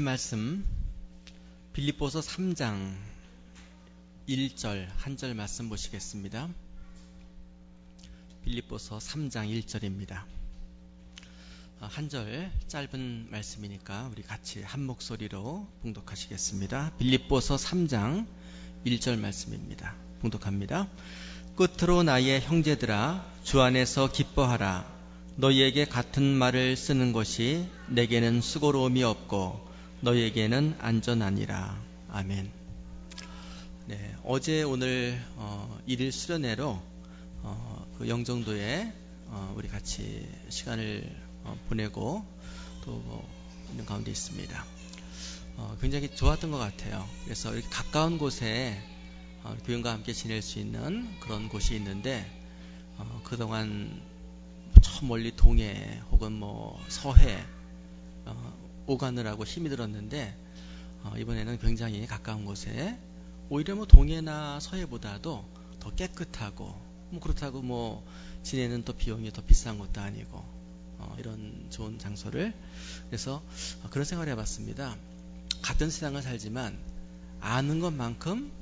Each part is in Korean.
말씀 빌립보서 3장 1절 한 절 말씀 보시겠습니다. 빌립보서 3장 1절입니다. 한 절 짧은 말씀이니까 우리 같이 한 목소리로 봉독하시겠습니다. 빌립보서 3장 1절 말씀입니다. 봉독합니다. 끝으로 나의 형제들아 주 안에서 기뻐하라. 너희에게 같은 말을 쓰는 것이 내게는 수고로움이 없고 너희에게는 안전하니라. 아멘. 네, 어제 오늘 1일 수련회로 그 영종도에 우리 같이 시간을 보내고 또 있는 가운데 있습니다. 굉장히 좋았던 것 같아요. 그래서 이렇게 가까운 곳에 교인과 함께 지낼 수 있는 그런 곳이 있는데 그동안 저 멀리 동해 혹은 뭐 서해 오가느라고 힘이 들었는데 이번에는 굉장히 가까운 곳에 오히려 뭐 동해나 서해보다도 더 깨끗하고 뭐 그렇다고 뭐 지내는 또 비용이 더 비싼 것도 아니고 이런 좋은 장소를 그래서 그런 생각을 해봤습니다. 같은 세상을 살지만 아는 것만큼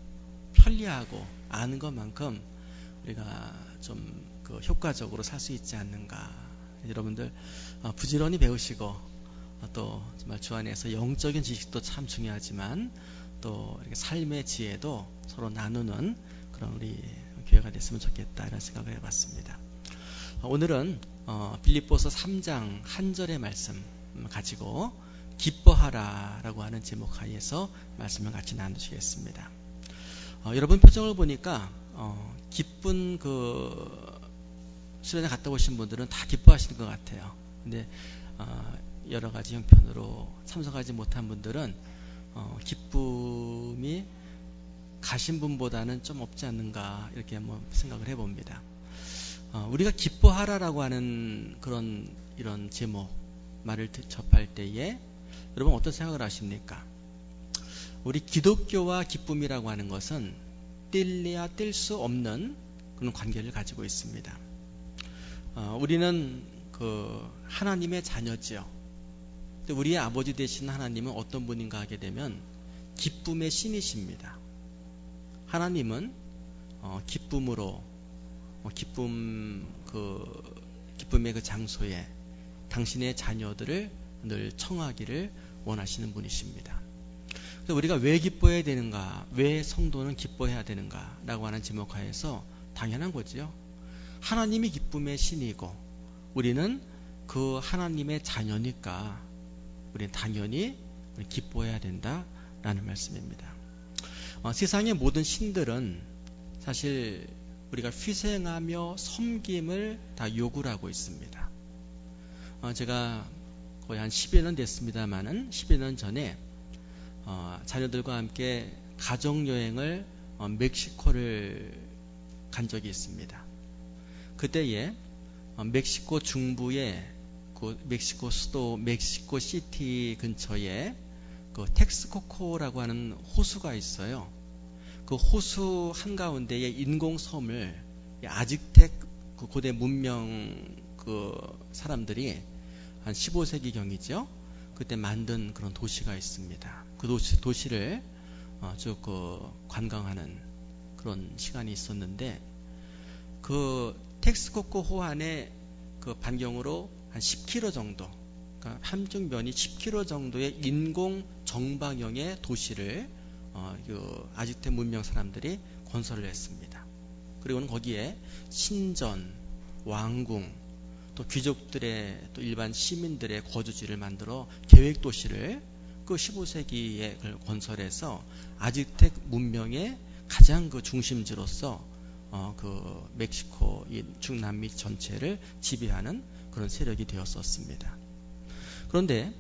편리하고 아는 것만큼 우리가 좀 그 효과적으로 살 수 있지 않는가. 여러분들 부지런히 배우시고 또 정말 주 안에서 영적인 지식도 참 중요하지만 또 이렇게 삶의 지혜도 서로 나누는 그런 우리 교회가 됐으면 좋겠다 이런 생각을 해봤습니다. 오늘은 빌립보서 3장 한 절의 말씀 가지고 기뻐하라 라고 하는 제목 하에서 말씀을 같이 나누시겠습니다. 여러분 표정을 보니까 기쁜 그 수련회 갔다 오신 분들은 다 기뻐하시는 것 같아요. 근데 여러 가지 형편으로 참석하지 못한 분들은 기쁨이 가신 분보다는 좀 없지 않는가 이렇게 한번 생각을 해봅니다. 우리가 기뻐하라라고 하는 그런 이런 제목 말을 접할 때에 여러분 어떤 생각을 하십니까? 우리 기독교와 기쁨이라고 하는 것은 뗄래야 뗄 수 없는 그런 관계를 가지고 있습니다. 우리는 그 하나님의 자녀지요. 우리의 아버지 되신 하나님은 어떤 분인가 하게 되면 기쁨의 신이십니다. 하나님은 기쁨으로 기쁨의 그 장소에 당신의 자녀들을 늘 청하기를 원하시는 분이십니다. 그래서 우리가 왜 기뻐해야 되는가, 왜 성도는 기뻐해야 되는가 라고 하는 제목하에서 당연한 거지요. 하나님이 기쁨의 신이고 우리는 그 하나님의 자녀니까 우리는 당연히 기뻐해야 된다라는 말씀입니다. 세상의 모든 신들은 사실 우리가 희생하며 섬김을 다 요구를 하고 있습니다. 제가 거의 한 10여 년 됐습니다만은 10여 년 전에 자녀들과 함께 가족여행을 멕시코를 간 적이 있습니다. 그때에 멕시코 중부의 그 멕시코 수도 멕시코 시티 근처에 그 텍스코코라고 하는 호수가 있어요. 그 호수 한가운데에 인공섬을 아즈텍 그 고대 문명 그 사람들이 한 15세기 경이죠. 그때 만든 그런 도시가 있습니다. 그 도시를 쭉 그 관광하는 그런 시간이 있었는데 그 텍스코코 호안의 그 반경으로 한 10km 정도, 그러니까 한쪽 면이 10km 정도의 인공 정방형의 도시를 그 아즈텍 문명 사람들이 건설을 했습니다. 그리고는 거기에 신전, 왕궁, 또 귀족들의 또 일반 시민들의 거주지를 만들어 계획 도시를 그 15세기에 건설해서 아즈텍 문명의 가장 그 중심지로서 그 멕시코 이 중남미 전체를 지배하는 그런 세력이 되었었습니다. 그런데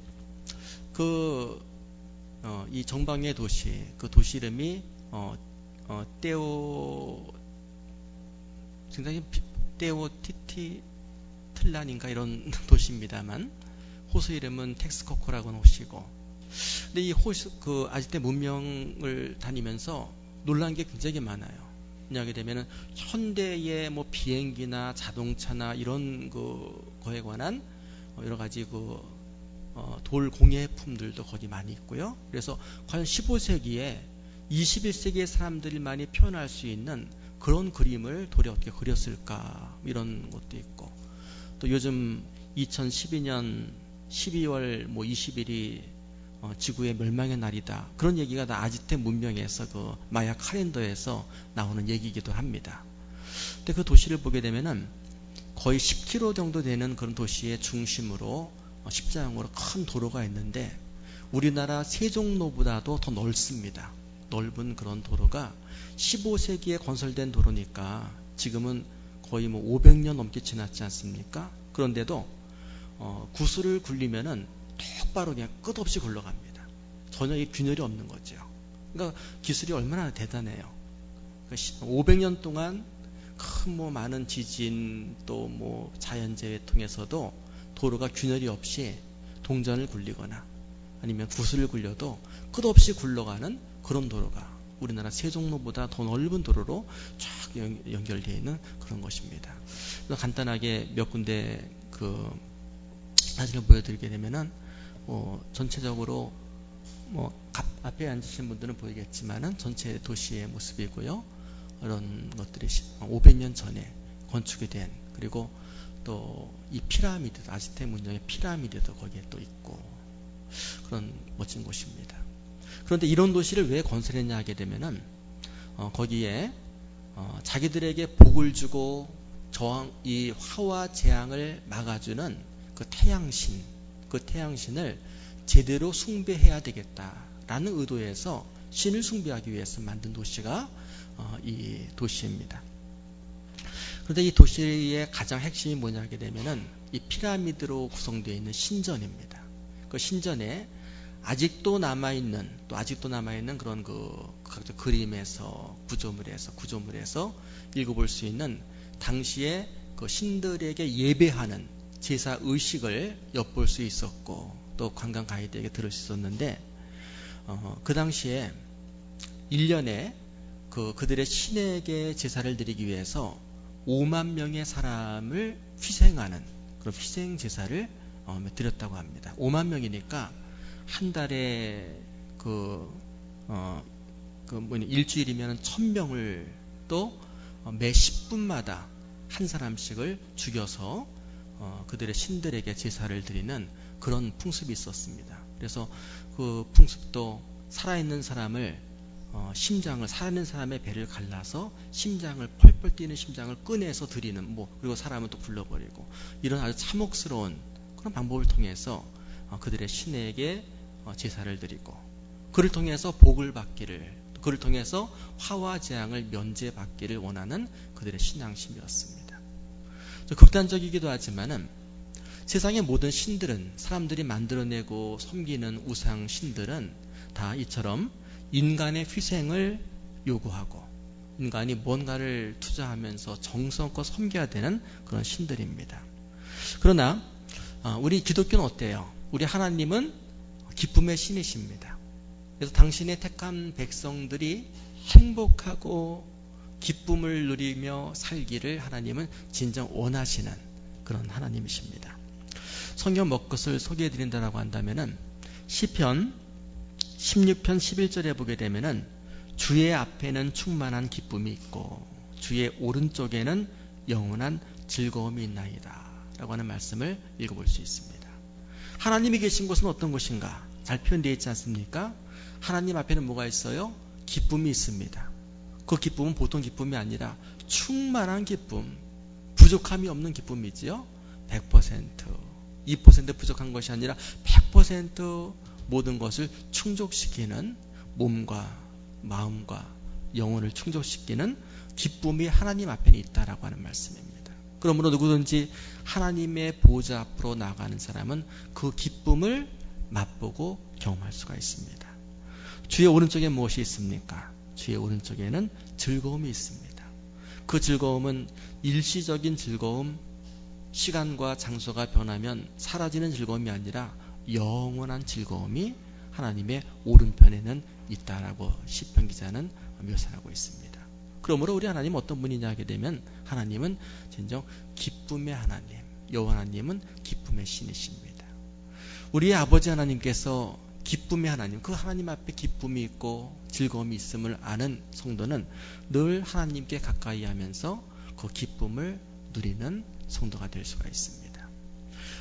이 정방의 도시, 그 도시 이름이 테오티티틀란인가 이런 도시입니다만 호수 이름은 텍스코코라고 하는 호시고, 근데 이 호수 그 아즈텍 문명을 다니면서 놀란 게 굉장히 많아요. 하게 되면은 현대의 뭐 비행기나 자동차나 이런 거에 관한 여러 가지 그 돌 공예품들도 거기 많이 있고요. 그래서 과연 15세기에 21세기의 사람들이 많이 표현할 수 있는 그런 그림을 돌에 어떻게 그렸을까, 이런 것도 있고, 또 요즘 2012년 12월 20일이 지구의 멸망의 날이다, 그런 얘기가 다 아즈텍 문명에서 그 마야 칼렌더에서 나오는 얘기이기도 합니다. 근데 그 도시를 보게 되면은 거의 10km 정도 되는 그런 도시의 중심으로 십자형으로 큰 도로가 있는데, 우리나라 세종로보다도 더 넓습니다. 넓은 그런 도로가 15세기에 건설된 도로니까 지금은 거의 500년 넘게 지났지 않습니까? 그런데도 구슬을 굴리면은 똑바로 그냥 끝없이 굴러갑니다. 전혀 이 균열이 없는 거죠. 그러니까 기술이 얼마나 대단해요. 그러니까 500년 동안 큰 많은 지진 또 자연재해 통해서도 도로가 균열이 없이 동전을 굴리거나 아니면 구슬을 굴려도 끝없이 굴러가는 그런 도로가 우리나라 세종로보다 더 넓은 도로로 쫙 연결되어 있는 그런 것입니다. 간단하게 몇 군데 그 사진을 보여드리게 되면은 전체적으로 앞에 앉으신 분들은 보이겠지만은 전체 도시의 모습이고요. 이런 것들이 500년 전에 건축이 된, 그리고 또 이 피라미드, 아즈텍 문명의 피라미드도 거기에 또 있고, 그런 멋진 곳입니다. 그런데 이런 도시를 왜 건설했냐 하게 되면은 거기에 자기들에게 복을 주고 이 화와 재앙을 막아주는 그 태양신을 제대로 숭배해야 되겠다라는 의도에서 신을 숭배하기 위해서 만든 도시가 이 도시입니다. 그런데 이 도시의 가장 핵심이 뭐냐 하게 되면은 이 피라미드로 구성되어 있는 신전입니다. 그 신전에 아직도 남아있는 그런 각종 그림에서 구조물에서 읽어볼 수 있는 당시에 그 신들에게 예배하는 제사 의식을 엿볼 수 있었고, 또 관광 가이드에게 들을 수 있었는데, 그 당시에 1년에 그들의 신에게 제사를 드리기 위해서 5만 명의 사람을 희생하는 그런 희생 제사를 드렸다고 합니다. 5만 명이니까 한 달에 일주일이면 1000명을 또 매 10분마다 한 사람씩을 죽여서 그들의 신들에게 제사를 드리는 그런 풍습이 있었습니다. 그래서 그 풍습도 살아있는 사람의 배를 갈라서 심장을 펄펄 뛰는 심장을 꺼내서 드리는, 그리고 사람은 또 굴러버리고, 이런 아주 참혹스러운 그런 방법을 통해서 그들의 신에게 제사를 드리고, 그를 통해서 복을 받기를, 그를 통해서 화와 재앙을 면제받기를 원하는 그들의 신앙심이었습니다. 극단적이기도 하지만은 세상의 모든 신들은, 사람들이 만들어내고 섬기는 우상 신들은 다 이처럼 인간의 희생을 요구하고 인간이 뭔가를 투자하면서 정성껏 섬겨야 되는 그런 신들입니다. 그러나 우리 기독교는 어때요? 우리 하나님은 기쁨의 신이십니다. 그래서 당신의 택한 백성들이 행복하고 기쁨을 누리며 살기를 하나님은 진정 원하시는 그런 하나님이십니다. 성경 몇 것을 소개해드린다고 한다면은 시편 16편 11절에 보게 되면은 주의 앞에는 충만한 기쁨이 있고 주의 오른쪽에는 영원한 즐거움이 있나이다 라고 하는 말씀을 읽어볼 수 있습니다. 하나님이 계신 곳은 어떤 곳인가? 잘 표현되어 있지 않습니까? 하나님 앞에는 뭐가 있어요? 기쁨이 있습니다. 그 기쁨은 보통 기쁨이 아니라 충만한 기쁨, 부족함이 없는 기쁨이지요. 100%, 2% 부족한 것이 아니라 100% 모든 것을 충족시키는, 몸과 마음과 영혼을 충족시키는 기쁨이 하나님 앞에는 있다라고 하는 말씀입니다. 그러므로 누구든지 하나님의 보좌 앞으로 나가는 사람은 그 기쁨을 맛보고 경험할 수가 있습니다. 주의 오른쪽에 무엇이 있습니까? 주의 오른쪽에는 즐거움이 있습니다. 그 즐거움은 일시적인 즐거움, 시간과 장소가 변하면 사라지는 즐거움이 아니라 영원한 즐거움이 하나님의 오른편에는 있다라고 시편 기자는 묘사하고 있습니다. 그러므로 우리 하나님은 어떤 분이냐 하게 되면 하나님은 진정 기쁨의 하나님, 여호와 하나님은 기쁨의 신이십니다. 우리의 아버지 하나님께서 기쁨의 하나님, 그 하나님 앞에 기쁨이 있고 즐거움이 있음을 아는 성도는 늘 하나님께 가까이 하면서 그 기쁨을 누리는 성도가 될 수가 있습니다.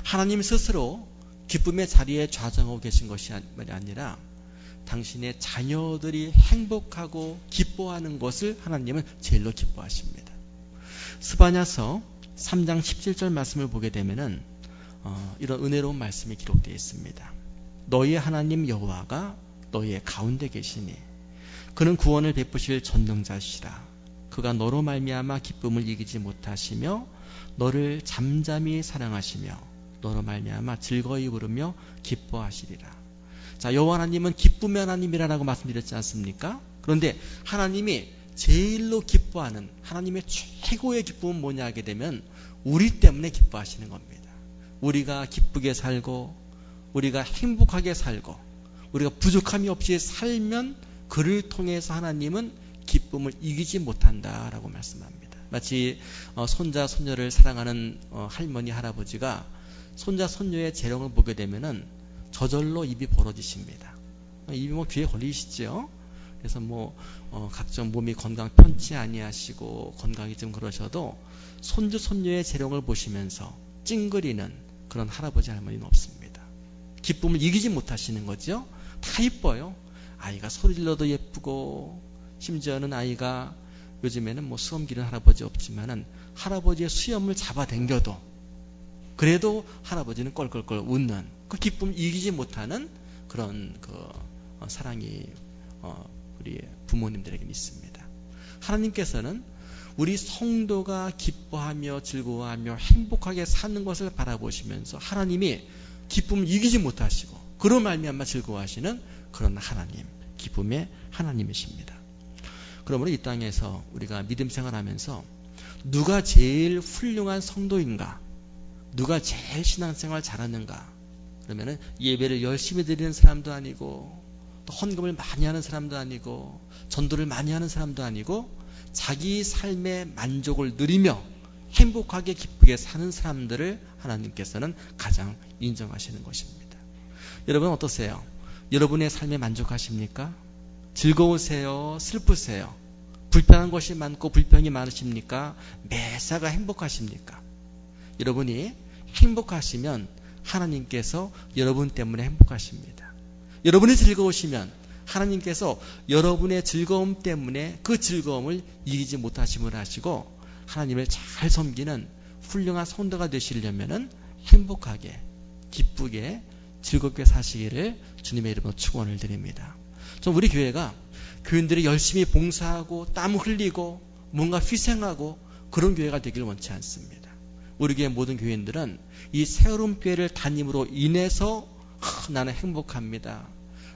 하나님 스스로 기쁨의 자리에 좌정하고 계신 것이 아니라 당신의 자녀들이 행복하고 기뻐하는 것을 하나님은 제일로 기뻐하십니다. 스바냐서 3장 17절 말씀을 보게 되면은 이런 은혜로운 말씀이 기록되어 있습니다. 너희의 하나님 여호와가 너희의 가운데 계시니 그는 구원을 베푸실 전능자시라. 그가 너로 말미암아 기쁨을 이기지 못하시며 너를 잠잠히 사랑하시며 너로 말미암아 즐거이 부르며 기뻐하시리라. 자, 여호와 하나님은 기쁨의 하나님이라고 말씀드렸지 않습니까? 그런데 하나님이 제일로 기뻐하는 하나님의 최고의 기쁨은 뭐냐 하게 되면 우리 때문에 기뻐하시는 겁니다. 우리가 기쁘게 살고 우리가 행복하게 살고 우리가 부족함이 없이 살면 그를 통해서 하나님은 기쁨을 이기지 못한다라고 말씀합니다. 마치 손자 손녀를 사랑하는 할머니 할아버지가 손자 손녀의 재롱을 보게 되면은 저절로 입이 벌어지십니다. 입이 귀에 걸리시죠. 그래서 각종 몸이 건강 편치 아니하시고 건강이 좀 그러셔도 손주 손녀의 재롱을 보시면서 찡그리는 그런 할아버지 할머니는 없습니다. 기쁨을 이기지 못하시는 거죠. 다 이뻐요. 아이가 소리 질러도 예쁘고 심지어는 아이가 요즘에는 수염 기른 할아버지 없지만은 할아버지의 수염을 잡아당겨도 그래도 할아버지는 껄껄껄 웃는 그 기쁨을 이기지 못하는 그런 사랑이 우리 부모님들에게는 있습니다. 하나님께서는 우리 성도가 기뻐하며 즐거워하며 행복하게 사는 것을 바라보시면서 하나님이 기쁨을 이기지 못하시고 그로 말미암아 즐거워하시는 그런 하나님, 기쁨의 하나님이십니다. 그러므로 이 땅에서 우리가 믿음 생활하면서 누가 제일 훌륭한 성도인가? 누가 제일 신앙생활 잘하는가? 그러면은 예배를 열심히 드리는 사람도 아니고 또 헌금을 많이 하는 사람도 아니고 전도를 많이 하는 사람도 아니고 자기 삶의 만족을 누리며 행복하게 기쁘게 사는 사람들을 하나님께서는 가장 인정하시는 것입니다. 여러분 어떠세요? 여러분의 삶에 만족하십니까? 즐거우세요? 슬프세요? 불편한 것이 많고 불평이 많으십니까? 매사가 행복하십니까? 여러분이 행복하시면 하나님께서 여러분 때문에 행복하십니다. 여러분이 즐거우시면 하나님께서 여러분의 즐거움 때문에 그 즐거움을 이기지 못하심을 하시고 하나님을 잘 섬기는 훌륭한 성도가 되시려면 행복하게 기쁘게 즐겁게 사시기를 주님의 이름으로 축원을 드립니다. 좀 우리 교회가 교인들이 열심히 봉사하고 땀 흘리고 뭔가 희생하고 그런 교회가 되길 원치 않습니다. 우리 교회 모든 교인들은 이 새로운 교회를 담임으로 인해서 나는 행복합니다.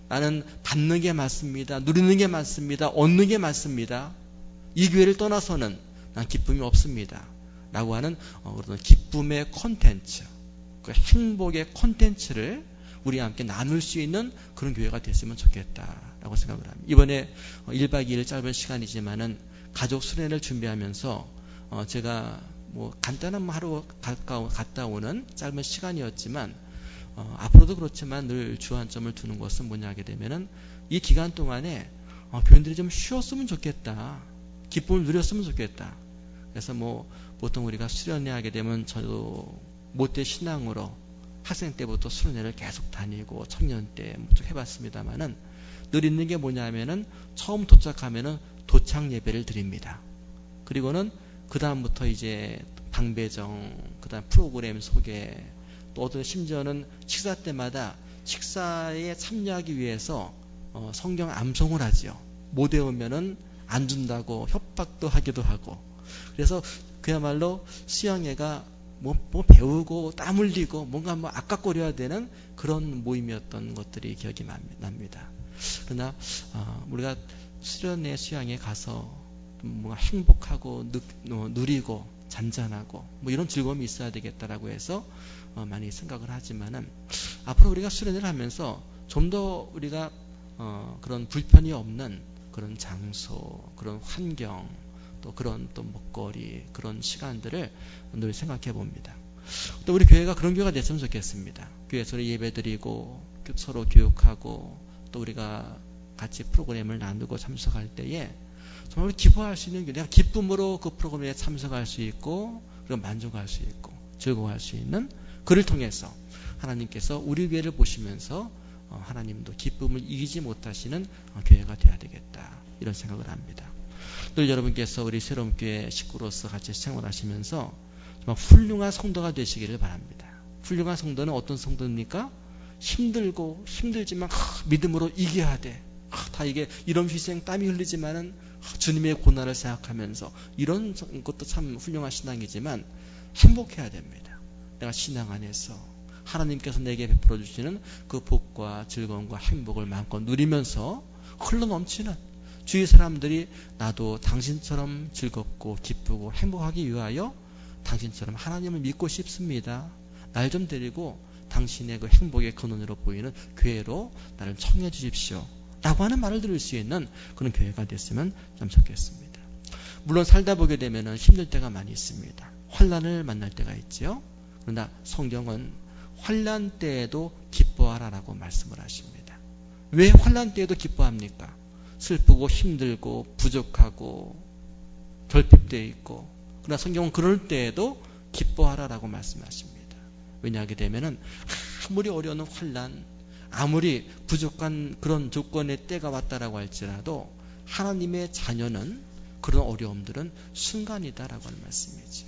나는 받는 게 많습니다. 누리는 게 많습니다. 얻는 게 많습니다. 이 교회를 떠나서는 난 기쁨이 없습니다. 라고 하는 그런 기쁨의 콘텐츠, 그 행복의 콘텐츠를 우리와 함께 나눌 수 있는 그런 교회가 됐으면 좋겠다라고 생각을 합니다. 이번에 1박 2일 짧은 시간이지만은 가족 수련회를 준비하면서 제가 간단한 하루 갔다 오는 짧은 시간이었지만 앞으로도 그렇지만 늘 주안점을 두는 것은 뭐냐 하게 되면은 이 기간 동안에 교인들이 좀 쉬었으면 좋겠다. 기쁨을 누렸으면 좋겠다. 그래서 보통 우리가 수련회 하게 되면 저도 못된 신앙으로 학생 때부터 수련회를 계속 다니고 청년 때 쭉 해봤습니다만은 늘 있는 게 뭐냐면은 처음 도착하면은 도착 예배를 드립니다. 그리고는 그 다음부터 이제 방배정, 그 다음 프로그램 소개, 또 어떤 심지어는 식사 때마다 식사에 참여하기 위해서 성경 암송을 하죠. 못 외우면은 안 준다고 협박도 하기도 하고. 그래서 그야말로 수양회가 배우고 땀 흘리고 뭔가 아까거려야 되는 그런 모임이었던 것들이 기억이 납니다. 그러나 우리가 수련회 수양회 가서 뭔가 행복하고 누리고 잔잔하고 이런 즐거움이 있어야 되겠다라고 해서 많이 생각을 하지만은 앞으로 우리가 수련회를 하면서 좀 더 우리가 그런 불편이 없는 그런 장소, 그런 환경, 또 그런 먹거리, 그런 시간들을 늘 생각해 봅니다. 또 우리 교회가 그런 교회가 됐으면 좋겠습니다. 교회에서 예배드리고 서로 교육하고 또 우리가 같이 프로그램을 나누고 참석할 때에 정말 기뻐할 수 있는 게 내가 기쁨으로 그 프로그램에 참석할 수 있고 그리고 만족할 수 있고 즐거워할 수 있는 그를 통해서 하나님께서 우리 교회를 보시면서 하나님도 기쁨을 이기지 못하시는 교회가 되어야 되겠다 이런 생각을 합니다. 늘 여러분께서 우리 새로운 교회 식구로서 같이 생활하시면서 정말 훌륭한 성도가 되시기를 바랍니다. 훌륭한 성도는 어떤 성도입니까? 힘들고 힘들지만 믿음으로 이겨야 돼. 다 이게 이런 희생 땀이 흘리지만은 주님의 고난을 생각하면서 이런 것도 참 훌륭한 신앙이지만 행복해야 됩니다. 내가 신앙 안에서 하나님께서 내게 베풀어 주시는 그 복과 즐거움과 행복을 마음껏 누리면서 흘러넘치는 주위 사람들이 나도 당신처럼 즐겁고 기쁘고 행복하기 위하여 당신처럼 하나님을 믿고 싶습니다. 날 좀 데리고 당신의 그 행복의 근원으로 보이는 교회로 나를 청해 주십시오. 라고 하는 말을 들을 수 있는 그런 교회가 됐으면 참 좋겠습니다. 물론 살다 보게 되면 힘들 때가 많이 있습니다. 환난을 만날 때가 있죠. 그러나 성경은 환난 때에도 기뻐하라라고 말씀을 하십니다. 왜 환난 때에도 기뻐합니까? 슬프고 힘들고 부족하고 결핍되어 있고 그러나 성경은 그럴 때에도 기뻐하라라고 말씀하십니다. 왜냐하게 되면은 아무리 어려운 환난 아무리 부족한 그런 조건의 때가 왔다라고 할지라도 하나님의 자녀는 그런 어려움들은 순간이다라고 하는 말씀이죠.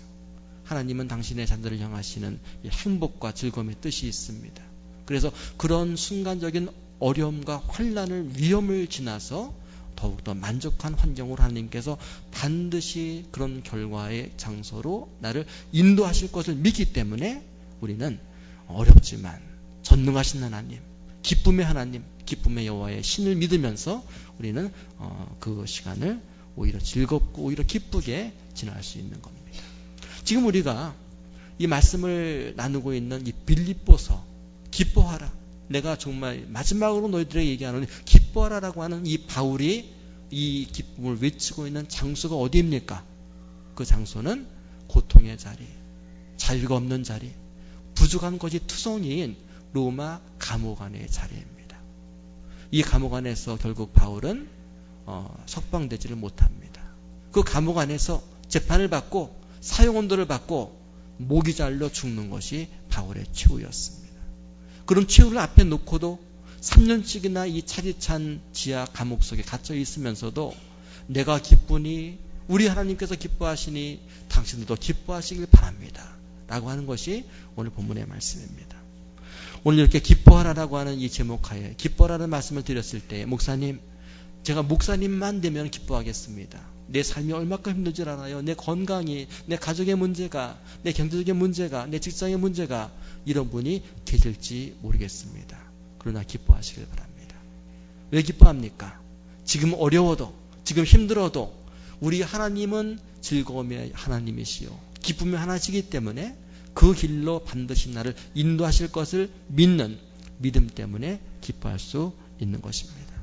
하나님은 당신의 자녀를 향하시는 행복과 즐거움의 뜻이 있습니다. 그래서 그런 순간적인 어려움과 환난을 위험을 지나서 더욱더 만족한 환경으로 하나님께서 반드시 그런 결과의 장소로 나를 인도하실 것을 믿기 때문에 우리는 어렵지만 전능하신 하나님 기쁨의 하나님, 기쁨의 여호와의 신을 믿으면서 우리는 그 시간을 오히려 즐겁고 오히려 기쁘게 지날 수 있는 겁니다. 지금 우리가 이 말씀을 나누고 있는 이 빌립보서 기뻐하라. 내가 정말 마지막으로 너희들에게 얘기하는 기뻐하라라고 하는 이 바울이 이 기쁨을 외치고 있는 장소가 어디입니까? 그 장소는 고통의 자리, 자유가 없는 자리, 부족한 것이 투성이인 로마 감옥 안의 자리입니다. 이 감옥 안에서 결국 바울은 석방되지를 못합니다. 그 감옥 안에서 재판을 받고 사형언도를 받고 목이 잘려 죽는 것이 바울의 최후였습니다. 그런 최후를 앞에 놓고도 3년씩이나 이 차디찬 지하 감옥 속에 갇혀 있으면서도 내가 기쁘니 우리 하나님께서 기뻐하시니 당신들도 기뻐하시길 바랍니다. 라고 하는 것이 오늘 본문의 말씀입니다. 오늘 이렇게 기뻐하라라고 하는 이 제목하에 기뻐하라는 말씀을 드렸을 때 목사님 제가 목사님만 되면 기뻐하겠습니다. 내 삶이 얼마큼 힘든 줄 알아요. 내 건강이, 내 가족의 문제가, 내 경제적인 문제가, 내 직장의 문제가 이런 분이 계실지 모르겠습니다. 그러나 기뻐하시길 바랍니다. 왜 기뻐합니까? 지금 어려워도 지금 힘들어도 우리 하나님은 즐거움의 하나님이시요 기쁨의 하나시기 때문에 그 길로 반드시 나를 인도하실 것을 믿는 믿음 때문에 기뻐할 수 있는 것입니다.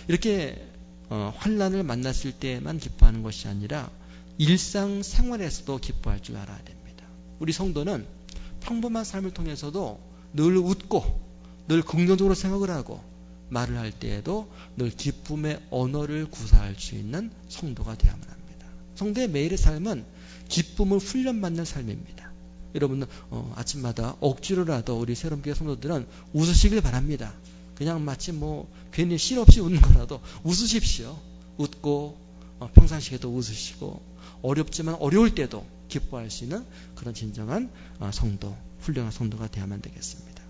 이렇게 환난을 만났을 때만 기뻐하는 것이 아니라 일상생활에서도 기뻐할 줄 알아야 됩니다. 우리 성도는 평범한 삶을 통해서도 늘 웃고 늘 긍정적으로 생각을 하고 말을 할 때에도 늘 기쁨의 언어를 구사할 수 있는 성도가 되어야만 합니다. 성도의 매일의 삶은 기쁨을 훈련받는 삶입니다. 여러분 아침마다 억지로라도 우리 새롬교회 성도들은 웃으시길 바랍니다. 그냥 마치 괜히 실 없이 웃는 거라도 웃으십시오. 웃고 평상시에도 웃으시고 어렵지만 어려울 때도 기뻐할 수 있는 그런 진정한 성도, 훌륭한 성도가 되어야만 되겠습니다.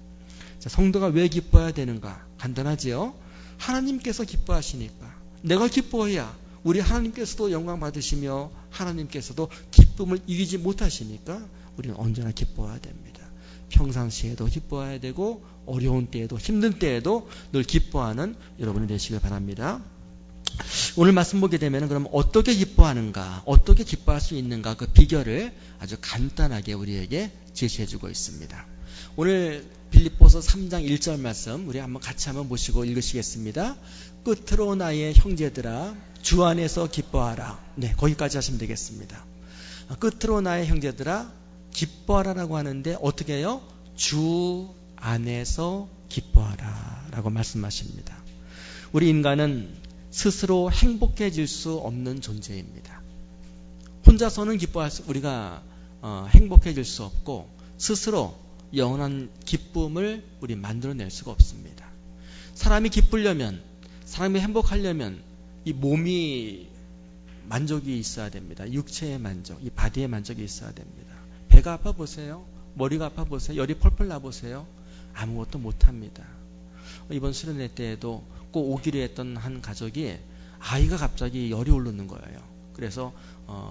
자, 성도가 왜 기뻐해야 되는가? 간단하지요. 하나님께서 기뻐하시니까 내가 기뻐해야 우리 하나님께서도 영광 받으시며 하나님께서도 기쁨을 이기지 못하시니까 우리는 언제나 기뻐해야 됩니다. 평상시에도 기뻐해야 되고 어려운 때에도 힘든 때에도 늘 기뻐하는 여러분이 되시길 바랍니다. 오늘 말씀 보게 되면 그럼 어떻게 기뻐하는가, 어떻게 기뻐할 수 있는가 그 비결을 아주 간단하게 우리에게 제시해주고 있습니다. 오늘 빌립보서 3장 1절 말씀 우리 한번 같이 한번 보시고 읽으시겠습니다. 끝으로 나의 형제들아 주 안에서 기뻐하라. 네, 거기까지 하시면 되겠습니다. 끝으로 나의 형제들아 기뻐하라라고 하는데 어떻게 해요? 주 안에서 기뻐하라 라고 말씀하십니다. 우리 인간은 스스로 행복해질 수 없는 존재입니다. 혼자서는 우리가 행복해질 수 없고 스스로 영원한 기쁨을 우리 만들어낼 수가 없습니다. 사람이 기쁘려면, 사람이 행복하려면 이 몸이 만족이 있어야 됩니다. 육체의 만족, 이 바디의 만족이 있어야 됩니다. 배가 아파 보세요. 머리가 아파 보세요. 열이 펄펄 나 보세요. 아무것도 못합니다. 이번 수련회 때에도 꼭 오기로 했던 한 가족이 아이가 갑자기 열이 오르는 거예요. 그래서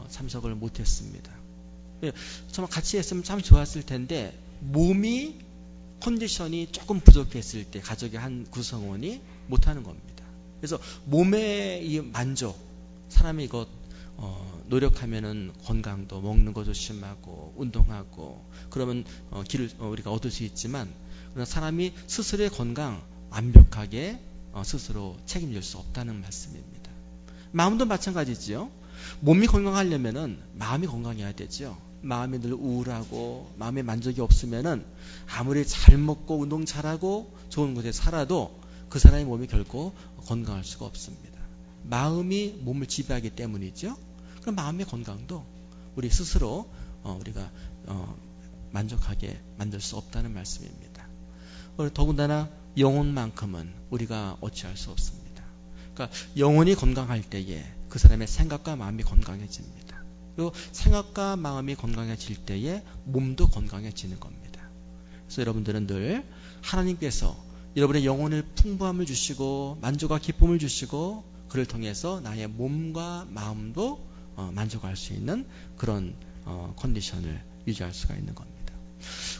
참석을 못했습니다. 정말 같이 했으면 참 좋았을 텐데 몸이 컨디션이 조금 부족했을 때 가족의 한 구성원이 못하는 겁니다. 그래서 몸의 이 만족, 사람이 이것 노력하면은 건강도 먹는 거 조심하고 운동하고 그러면 길을 우리가 얻을 수 있지만 그러나 사람이 스스로의 건강 완벽하게 스스로 책임질 수 없다는 말씀입니다. 마음도 마찬가지지요. 몸이 건강하려면은 마음이 건강해야 되죠. 마음이 늘 우울하고 마음에 만족이 없으면은 아무리 잘 먹고 운동 잘하고 좋은 곳에 살아도 그 사람의 몸이 결코 건강할 수가 없습니다. 마음이 몸을 지배하기 때문이죠. 그럼 마음의 건강도 우리 스스로 우리가 만족하게 만들 수 없다는 말씀입니다. 더군다나 영혼만큼은 우리가 어찌할 수 없습니다. 그러니까 영혼이 건강할 때에 그 사람의 생각과 마음이 건강해집니다. 그리고 생각과 마음이 건강해질 때에 몸도 건강해지는 겁니다. 그래서 여러분들은 늘 하나님께서 여러분의 영혼을 풍부함을 주시고 만족과 기쁨을 주시고 그를 통해서 나의 몸과 마음도 만족할 수 있는 그런 컨디션을 유지할 수가 있는 겁니다.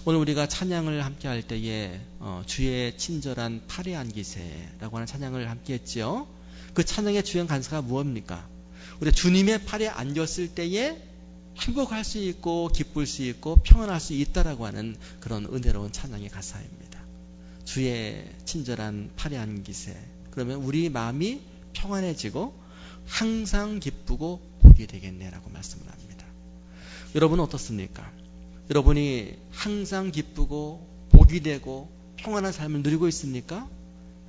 오늘 우리가 찬양을 함께 할 때에 주의 친절한 팔에 안기세라고 하는 찬양을 함께 했죠. 그 찬양의 주연 간사가 무엇입니까? 우리가 주님의 팔에 안겼을 때에 행복할 수 있고 기쁠 수 있고 평안할 수 있다라고 하는 그런 은혜로운 찬양의 가사입니다. 주의 친절한 팔에 안기세. 그러면 우리 마음이 평안해지고 항상 기쁘고 복이 되겠네라고 말씀을 합니다. 여러분은 어떻습니까? 여러분이 항상 기쁘고 복이 되고 평안한 삶을 누리고 있습니까?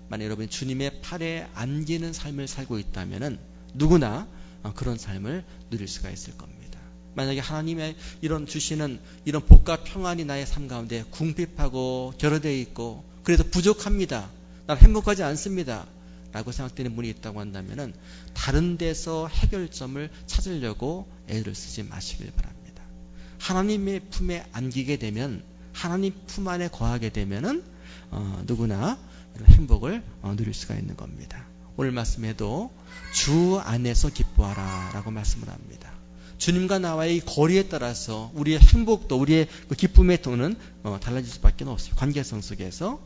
만약 여러분이 주님의 팔에 안기는 삶을 살고 있다면 누구나 그런 삶을 누릴 수가 있을 겁니다. 만약에 하나님의 이런 주시는 이런 복과 평안이 나의 삶 가운데 궁핍하고 결여되어 있고 그래도 부족합니다. 난 행복하지 않습니다. 라고 생각되는 분이 있다고 한다면 다른 데서 해결점을 찾으려고 애를 쓰지 마시길 바랍니다. 하나님의 품에 안기게 되면 하나님 품 안에 거하게 되면 누구나 행복을 누릴 수가 있는 겁니다. 오늘 말씀에도 주 안에서 기뻐하라 라고 말씀을 합니다. 주님과 나와의 거리에 따라서 우리의 행복도 우리의 그 기쁨의 도는 달라질 수밖에 없습니다. 관계성 속에서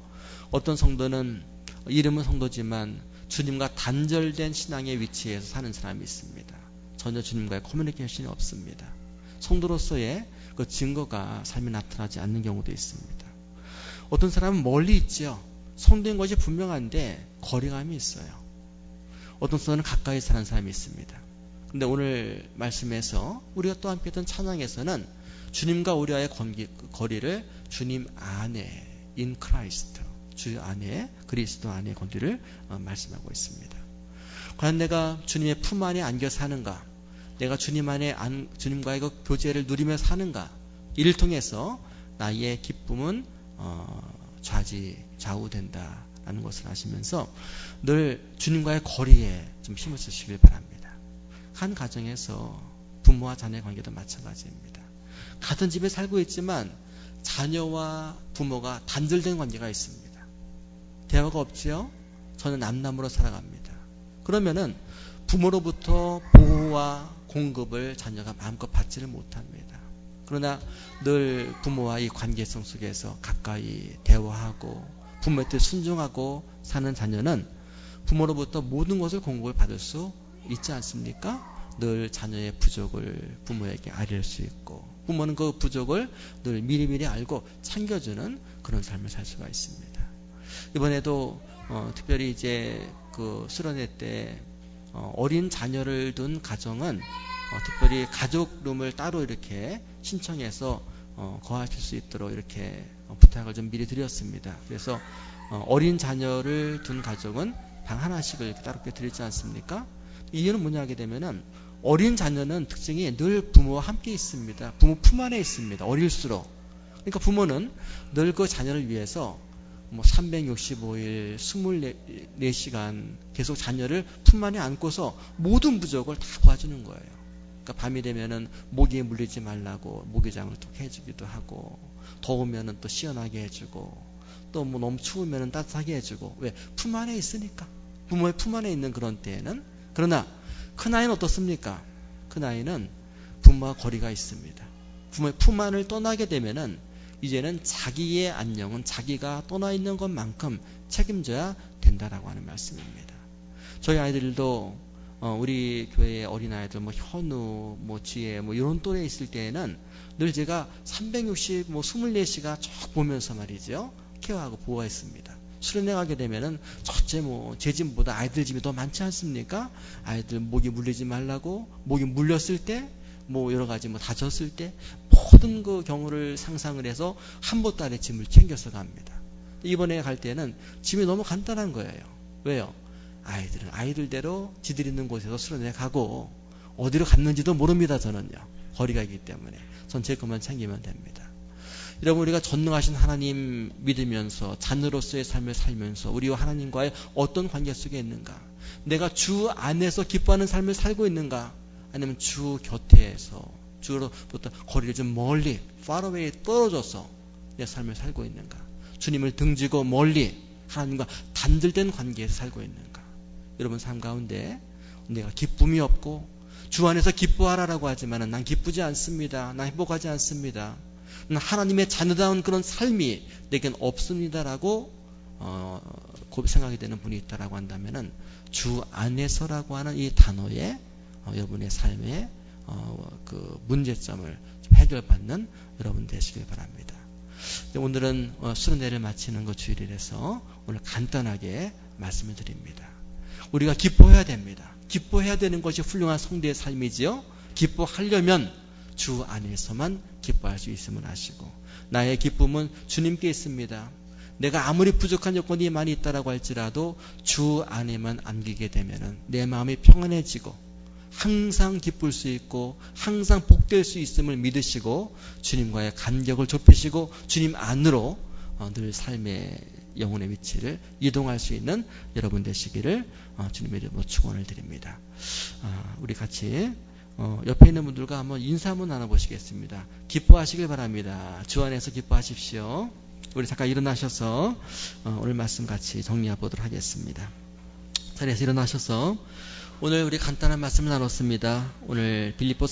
어떤 성도는 이름은 성도지만 주님과 단절된 신앙의 위치에서 사는 사람이 있습니다. 전혀 주님과의 커뮤니케이션이 없습니다. 성도로서의 그 증거가 삶에 나타나지 않는 경우도 있습니다. 어떤 사람은 멀리 있죠. 성도인 것이 분명한데 거리감이 있어요. 어떤 사람은 가까이 사는 사람이 있습니다. 그런데 오늘 말씀에서 우리가 또 함께 했던 찬양에서는 주님과 우리와의 거리를 주님 안에 in Christ 주 안에 그리스도 안에 거리를 말씀하고 있습니다. 과연 내가 주님의 품 안에 안겨 사는가? 내가 주님 안에 주님과의 그 교제를 누리며 사는가? 이를 통해서 나의 기쁨은 좌우된다라는 것을 아시면서 늘 주님과의 거리에 좀 힘을 쓰시길 바랍니다. 한 가정에서 부모와 자녀의 관계도 마찬가지입니다. 같은 집에 살고 있지만 자녀와 부모가 단절된 관계가 있습니다. 대화가 없지요? 저는 남남으로 살아갑니다. 그러면은 부모로부터 보호와 공급을 자녀가 마음껏 받지를 못합니다. 그러나 늘 부모와 이 관계성 속에서 가까이 대화하고 부모의 뜻 순종하고 사는 자녀는 부모로부터 모든 것을 공급을 받을 수 있지 않습니까? 늘 자녀의 부족을 부모에게 알릴 수 있고 부모는 그 부족을 늘 미리미리 알고 챙겨주는 그런 삶을 살 수가 있습니다. 이번에도 특별히 이제 그 수련회 때 어린 자녀를 둔 가정은 특별히 가족룸을 따로 이렇게 신청해서 거하실 수 있도록 이렇게 부탁을 좀 미리 드렸습니다. 그래서 어린 자녀를 둔 가족은 방 하나씩을 이렇게 따로 드리지 않습니까? 이유는 뭐냐 하게 되면은 어린 자녀는 특징이 늘 부모와 함께 있습니다. 부모 품 안에 있습니다. 어릴수록. 그러니까 부모는 늘 그 자녀를 위해서 365일 24시간 계속 자녀를 품 안에 안고서 모든 부족을 다 도와주는 거예요. 그러니까 밤이 되면은 모기에 물리지 말라고 모기장을 또 해주기도 하고, 더우면은 또 시원하게 해주고, 또 너무 추우면은 따뜻하게 해주고. 왜? 품 안에 있으니까. 부모의 품 안에 있는 그런 때에는. 그러나 큰아이는 어떻습니까? 큰아이는 부모와 거리가 있습니다. 부모의 품 안을 떠나게 되면은 이제는 자기의 안녕은 자기가 떠나 있는 것만큼 책임져야 된다라고 하는 말씀입니다. 저희 아이들도 우리 교회의 어린아이들 현우, 지혜 이런 또래에 있을 때에는 늘 제가 24시간 쭉 보면서 말이죠, 케어하고 보호했습니다. 수련회 가게 되면은 첫째 제 집보다 아이들 집이 더 많지 않습니까? 아이들 모기 물리지 말라고, 모기 물렸을 때 여러 가지 다쳤을 때 모든 그 경우를 상상을 해서 한 보따리 짐을 챙겨서 갑니다. 이번에 갈 때는 짐이 너무 간단한 거예요. 왜요? 아이들은 아이들대로 지들 있는 곳에서 수련회 가고 어디로 갔는지도 모릅니다. 저는요. 거리가 있기 때문에 전 제 것만 챙기면 됩니다. 여러분, 우리가 전능하신 하나님 믿으면서 자녀로서의 삶을 살면서 우리와 하나님과의 어떤 관계 속에 있는가? 내가 주 안에서 기뻐하는 삶을 살고 있는가? 아니면 주 곁에서 주로부터 거리를 좀 멀리 far away 떨어져서 내 삶을 살고 있는가? 주님을 등지고 멀리 하나님과 단절된 관계에서 살고 있는가? 여러분 삶 가운데 내가 기쁨이 없고 주 안에서 기뻐하라라고 하지만 난 기쁘지 않습니다. 난 행복하지 않습니다. 하나님의 자녀다운 그런 삶이 내겐 없습니다라고 생각이 되는 분이 있다라고 한다면은 주 안에서라고 하는 이 단어에 여러분의 삶의 그 문제점을 해결받는 여러분 되시길 바랍니다. 오늘은 수련회를 마치는 것 주일이라서 오늘 간단하게 말씀을 드립니다. 우리가 기뻐해야 됩니다. 기뻐해야 되는 것이 훌륭한 성도의 삶이지요. 기뻐하려면 주 안에서만 기뻐할 수 있음을 아시고, 나의 기쁨은 주님께 있습니다. 내가 아무리 부족한 여건이 많이 있다라고 할지라도 주 안에만 안기게 되면은 내 마음이 평안해지고 항상 기쁠 수 있고 항상 복될 수 있음을 믿으시고 주님과의 간격을 좁히시고 주님 안으로 늘 삶의 영혼의 위치를 이동할 수 있는 여러분 되시기를 주님의 이름으로 축원을 드립니다. 우리 같이 옆에 있는 분들과 한번 인사 한번 나눠보시겠습니다. 기뻐하시길 바랍니다. 주 안에서 기뻐하십시오. 우리 잠깐 일어나셔서 오늘 말씀 같이 정리해 보도록 하겠습니다. 자리에서 일어나셔서 오늘 우리 간단한 말씀을 나눴습니다. 오늘 빌립보